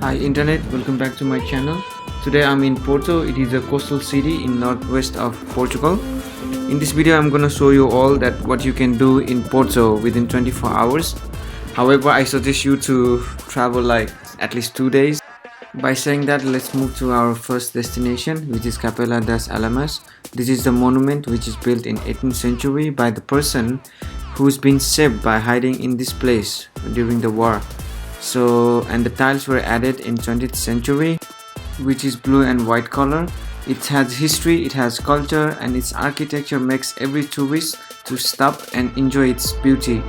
Hi Internet, welcome back to my channel. Today I'm in Porto. It is a coastal city in northwest of Portugal. In this video I'm gonna show you all that what you can do in Porto within 24 hours. However, I suggest you to travel like at least 2 days. By saying that, let's move to our first destination, which is Capela das Alamas. This is the monument which is built in 18th century by the person who's been saved by hiding in this place during the war. And the tiles were added in 20th century, which is blue and white color. It has history, it has culture, and its architecture makes every tourist to stop and enjoy its beauty.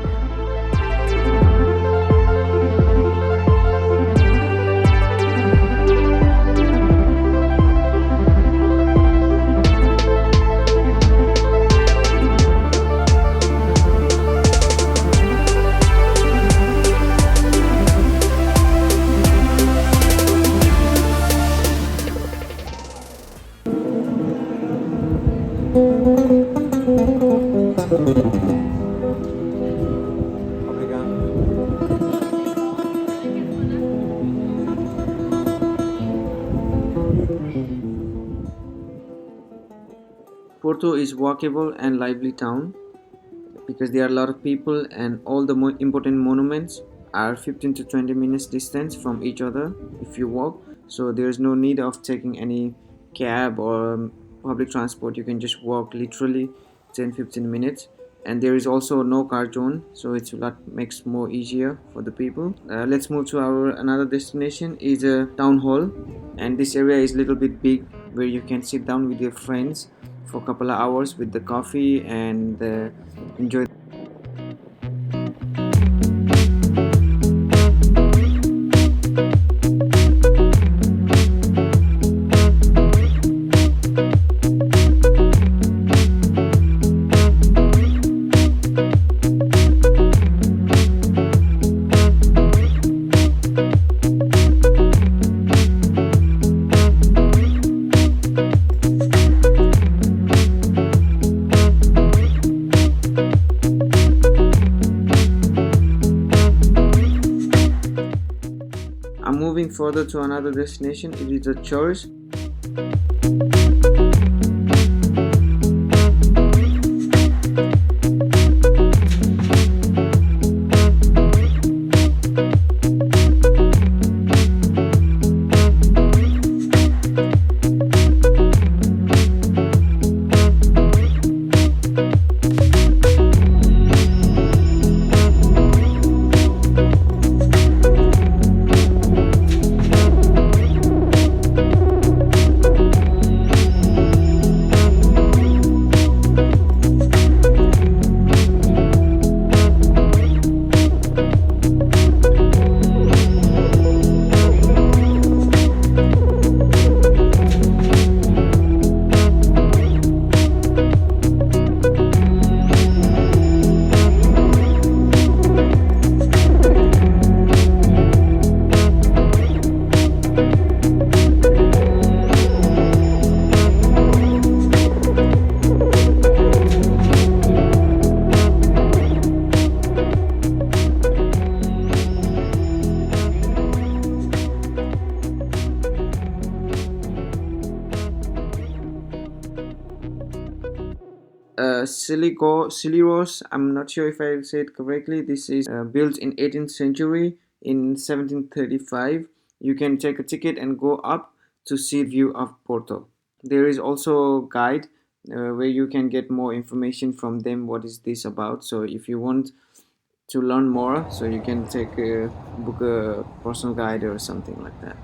Porto is walkable and lively town because there are a lot of people, and all the important monuments are 15 to 20 minutes distance from each other if you walk, so there's no need of taking any cab or public transport. You can just walk literally 10-15 minutes, and there is also no car zone, so it's a lot makes more easier for the people. Let's move to our another destination is a town hall, and this area is a little bit big where you can sit down with your friends for a couple of hours with the coffee and enjoy. I'm moving further to another destination. It is a church. Siliros, I'm not sure if I said correctly. This is built in 18th century in 1735. You can take a ticket and go up to see the view of Porto. There is also a guide where you can get more information from them. What is this about? So if you want to learn more, so you can book a personal guide or something like that.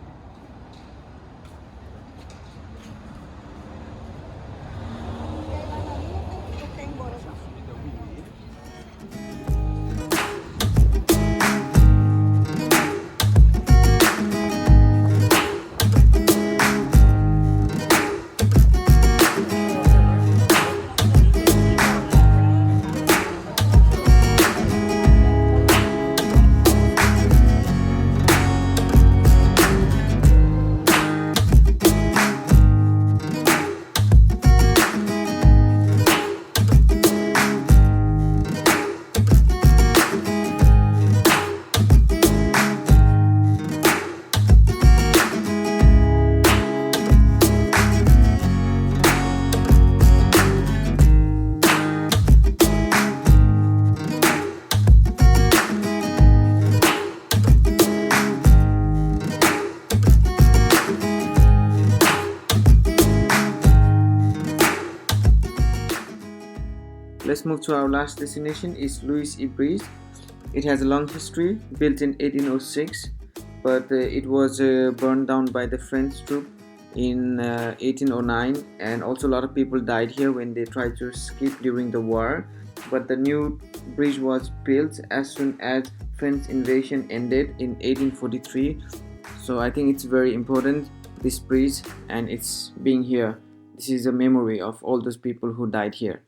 let's move to our last destination. Is Louis E Bridge. It has a long history, built in 1806, but it was burned down by the French troop in 1809, and also a lot of people died here when they tried to escape during the war. But the new bridge was built as soon as French invasion ended in 1843. So I think it's very important, this bridge, and it's being here. This is a memory of all those people who died here.